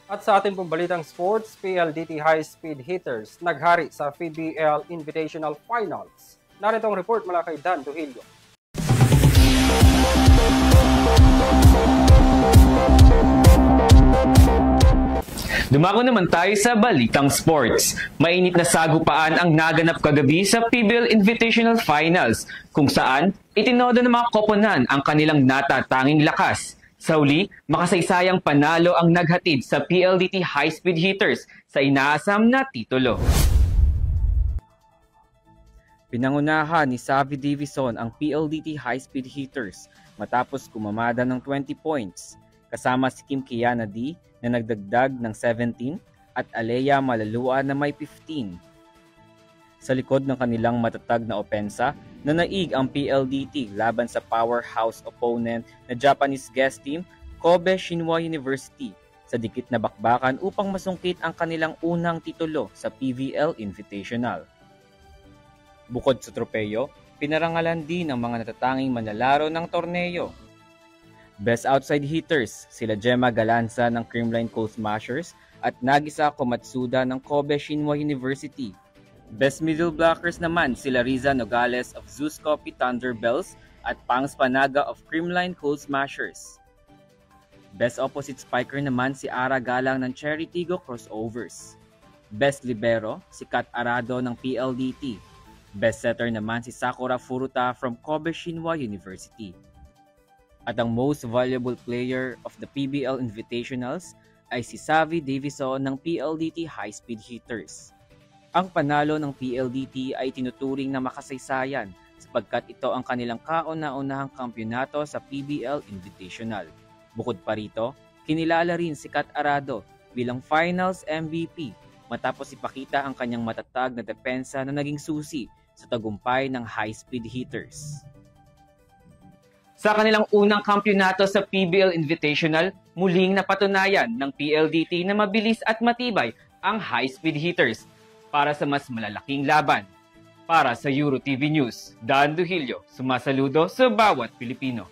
At sa ating pong balitang sports, PLDT High Speed Hitters naghari sa PBL Invitational Finals. Narito ang report mula kay Dan Duhilio. Dumako naman tayo sa balitang sports. Mainit na sagupaan ang naganap kagabi sa PBL Invitational Finals, kung saan itinodo ng mga koponan ang kanilang natatanging lakas. Sa uli, makasaysayang panalo ang naghatid sa PLDT High Speed Hitters sa inaasam na titulo. Pinangunahan ni Savvy Davison ang PLDT High Speed Hitters matapos kumamada ng 20 points, kasama si Kim Kiana D na nagdagdag ng 17 at Alea Malalua na may 15. Sa likod ng kanilang matatag na opensa, nanaig ang PLDT laban sa powerhouse opponent na Japanese guest team Kobe Shinwa University sa dikit na bakbakan upang masungkit ang kanilang unang titulo sa PVL Invitational. Bukod sa tropeyo, pinarangalan din ang mga natatanging manlalaro ng torneo. Best outside hitters sila Gemma Galanza ng Creamline Coal Smashers at Nagisa Komatsuda ng Kobe Shinwa University. Best middle blockers naman sila Riza Nogales of Zeus Coffee Thunderbells at Pangs Panaga of Creamline Coal Smashers. Best opposite spiker naman si Ara Galang ng Cherry Tigo Crossovers. Best libero si Kat Arado ng PLDT. Best setter naman si Sakura Furuta from Kobe Shinwa University. At ang most valuable player of the PBL Invitationals ay si Savvy Davison ng PLDT High Speed Hitters. Ang panalo ng PLDT ay tinuturing na makasaysayan sapagkat ito ang kanilang kauna-unahang kampyonato sa PBL Invitational. Bukod pa rito, kinilala rin si Kat Arado bilang Finals MVP matapos ipakita ang kanyang matatag na depensa na naging susi sa tagumpay ng High Speed Hitters. Sa kanilang unang kampyonato sa PBL Invitational, muling napatunayan ng PLDT na mabilis at matibay ang High Speed Hitters para sa mas malalaking laban. Para sa EuroTV News, Dan Duhilio, sumasaludo sa bawat Pilipino.